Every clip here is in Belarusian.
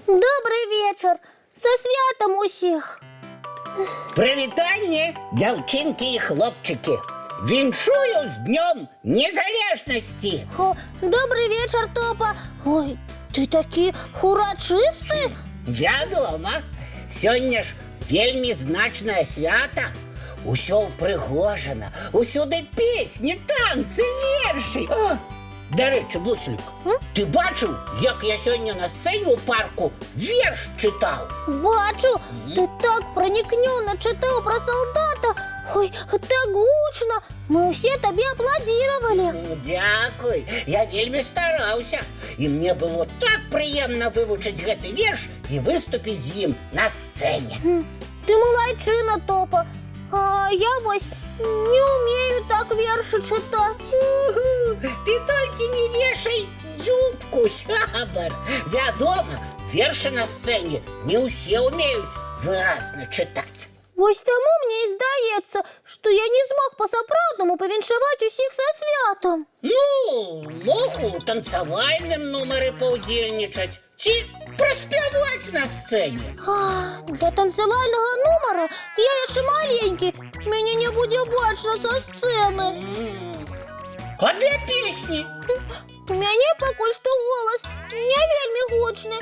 Добрий вечір. Со святом усіх. Привітання, дівчинки і хлопчики. Віншую з Днем Незалежності. Добрий вечір, Топа. Ой, ти такий урочистий. Вядома, сьогодні ж вельми значне свято. Усьо упригожено, усюди пісні, танці, вірші. До речі, Буслік, ти бачив, як я сьогодні на сцені у парку вірш читав? Бачу, ти так проникновенно читав про солдата. Ой, так гучно. Ми усі тобі аплодували. Дякую, я вельми старався. І мені було так приємно вивчити цей вірш і виступити з ним на сцені. Ти молодчина, Топа. А я ось не вмію так вірші читати. Ти тільки не вішай дзюбку, сябер. Відомо, вірші на сцені не усі вміють виразно читати. Ось тому мені і здається, що я не змог по-справжньому повіншувати усіх со святом. Ну, мог у танцювальному номері поудільничати, чи проспівати на сцені. Для танцювального номера я ще маленький, мене не буде бачно со сцени. А для пісні? У мене поки що голос не вельми гучний,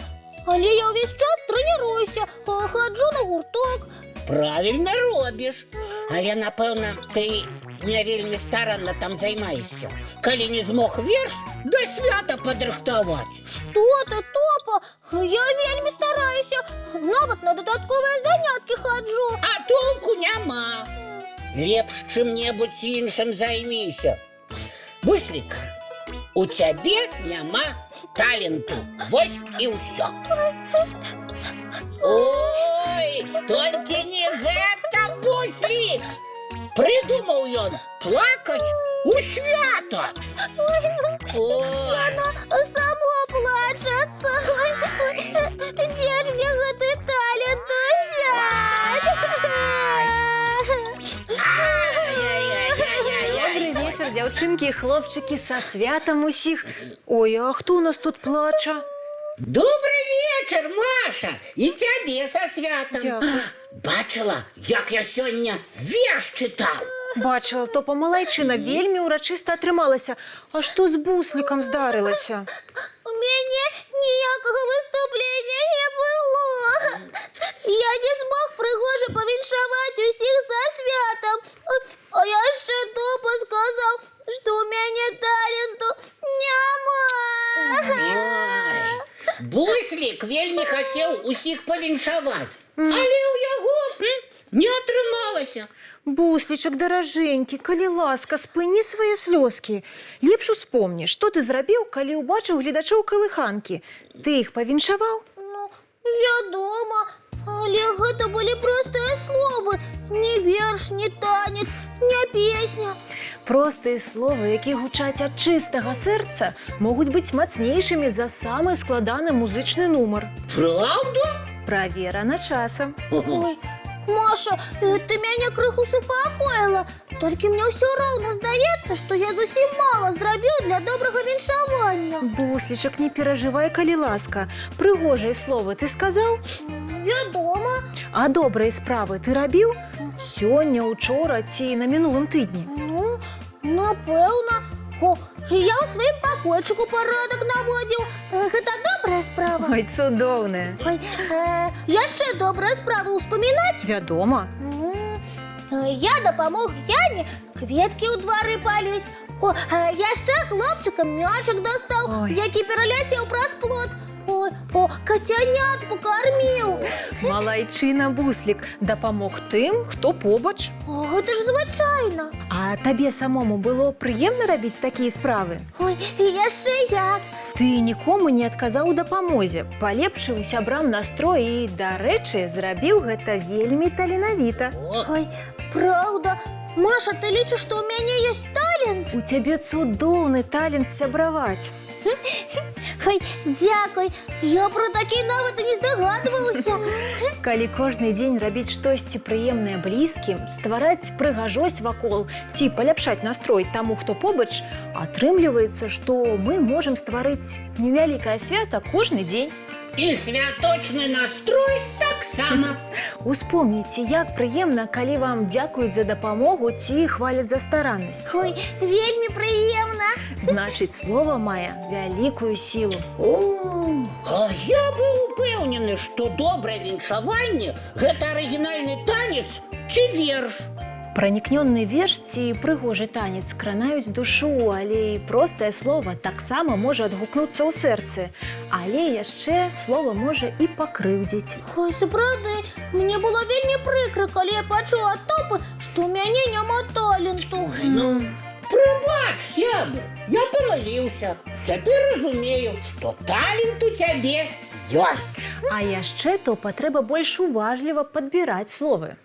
але я весь час тренуюся, ходжу на гурток. Правильно робиш. Але, напевно, ти не вельми старанно там займаєшся. Коли не змог вірш до свята подрихтувати. Що ти, Топа? Я вельми стараюся, навіть на додаткові занятки ходжу. А толку нема. Лепш чим-небудь іншим займися. Буслик, у тебе нема таленту. Ось і все. Ой, тільки не гэта, Буслик. Придумав ён плакать у свято. Оно само плачется. Где ж мне гэты талент взять? Добрий вечір, дівчинки і хлопчики, со святом усіх. Ой, а хто у нас тут плаче? Добрий вечір, Маша, і тебе со святом. Дякую. Бачила, як я сьогодні вірш читав? Бачила, то помалайчина вельми урочисто отрималася. А що з Бусликом здарилося? У мене ніякого виступлення не було. Я не змог пригоже повіншувати усіх за святом. А я ще тупо сказав, що у мене таленту нема. Буслик вельми хотів усіх повіншувати, але у його не отрималося. Буслічок, дороженький, коли ласка, спині свої сльозки. Ліпш успомні, що ти зробив, коли убачив глядачів колиханки. Ти їх повіншував? Ну, вядома, але гэта були простые слови. Не вірш, не танець, не пісня. Прості слова, які гучать від чистого серця, можуть бути мацнішими за самий складаний музичний номер. Правда? Провірено часом. Ой, Маша, ты меня крыху супокоила. Только мне все равно здається, що я зовсім мало зробив для доброго віншування. Буслічок, не переживай, коли ласка. Пригожее слово ти сказав? Відомо. А доброї справи ти робив? Сьогодні, учора ці на минулому тижні? Ну, напевно. О, я у своїм покойчику порядок наводив. Гэта добрая справа. Ой, цудовне. Ой, я ще добрые справи успоминать. Відомо. Я допомог Яні квітки у двори полить. О, я ще хлопчикам м'ячик достав, Ой. який перелетів праз плот. Ой, котянят покормив. Малайчина, Буслік, допомог тим, хто побач. Це ж звичайно. А тобі самому було приємно робити такі справи? Ой, я ще як. Ти нікому не відказав у допомозі, полепшив сябрам настрой і, до речі, зробив гэта вельми таленавіта. Ой, правда. Маша, ти лічиш, що у мене є талент? талент? У цябе цудоўны талент сябраваць. Ой, дзякуй, я про такі нават і не здагадвалася. Калі кожны дзень рабіць штосьці прыемнае блізкім, ствараць прыгажосць вакол ці паляпшаць настрой таму, хто побач, атрымліваецца, што мы можам стварыць невялікае свята кожны дзень. І святочны настрой таксама. Успомніце, як прыемна, калі вам дзякуюць за дапамогу ці хваляць за стараннасць. Ой, вельмі прыемна. Значыць, слова мае вялікую сілу. О, а я быў упэўнены, што добрае віншаванне – гэта арыгінальны танец ці верш. Пранікнённы верш ці прыгожы танец кранаюць душу, але і простае слова таксама можа адгукнуцца ў сэрцы. Але яшчэ слова можа і пакрыўдзіць. Ой, сапраўды, мне было вельмі прыкра, калі я пачула ад топы, што ў мяне няма таленту. Ну, прыбач, сябр, я памыліўся. Цяпер разумею, што талент у цябе ёсць. А яшчэ то патрэба больш уважліва падбіраць словы.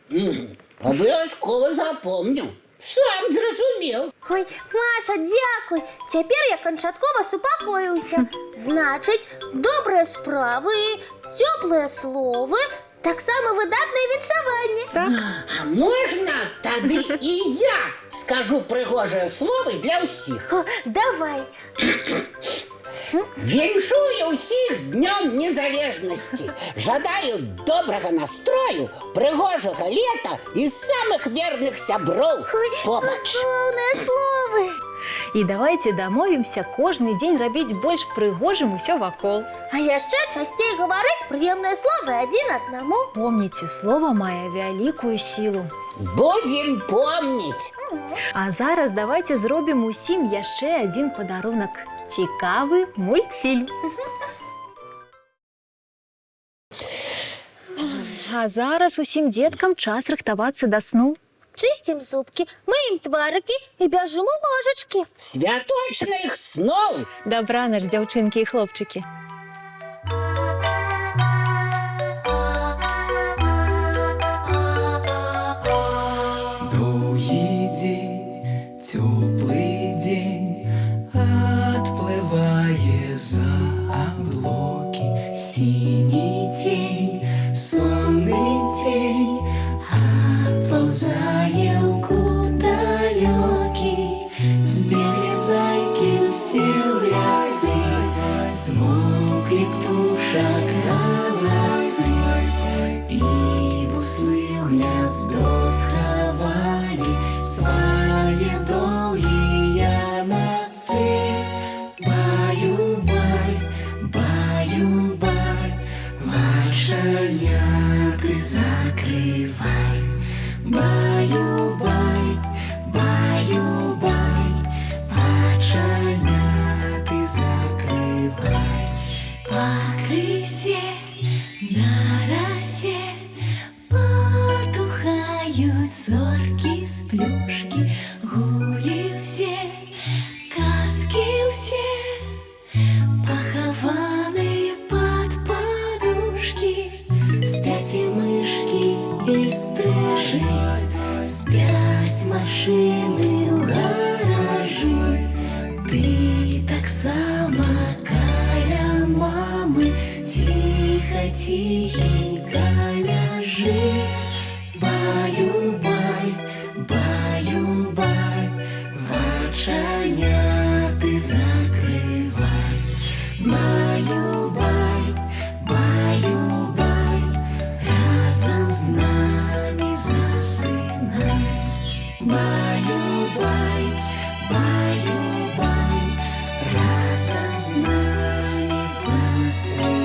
Абавязкова запомню. Сам зразумеў. Ой, Маша, дзякуй. Цяпер я канчаткова супакоіўся. Значыць, добрыя справы, цёплыя словы, таксама выдатнае віншаванне. Так? А можна тады і я скажу прыгожыя словы для ўсіх? О, давай. Віншую ўсіх з Днём Незалежнасці. Жадаю добрага настрою, прыгожага лета і самых верных сяброў побач. Слоўныя словы. І давайце дамовімся кожны дзень рабіць больш прыгожым усё вакол. А яшчэ часцей гаварыць прыемныя словы адзін аднаму. Помніце, слова мае вялікую сілу. Будзем помніць. А зараз давайце зробім усім яшчэ адзін падарунак. Цікавы мультфільм. А зараз усім дзеткам час рыхтавацца да сну. Чысцім зубкі, мыем тварыкі і бяжым у ложачкі. Святочных снов! Дабранач, дзяўчынкі і хлопчыкі. Доўгі дзень, цёплы дзень, адплывае за аблокі. Сіні цень, сонны цень, адпаўзае ў кут далёкі. Збеглі зайкі ўсе ў лясы, змоўклі птушак галасы, і буслы ў гняздо схавалі свае доўгія носы. Баю-бай, баю-бай, вачаняты закрывай. Баю-бай, баю-бай, вачаняты закрывай. Пакрысе, на расе потухаюць зоркі з плюшкі. Гулі ўсе, казкі ўсе, пахаваныя пад падушкі. Спяць і мышкі, і стрыжы, спяць машыны ў гаражы. Ты таксама каля мамы ціха-ціхенька ляжы. Баю-бай, баю-бай, вачаняты закрывай. Баю-бай, баю-бай, разам з намі засынай. Баю-бай, баю-бай, разам з намі засынай.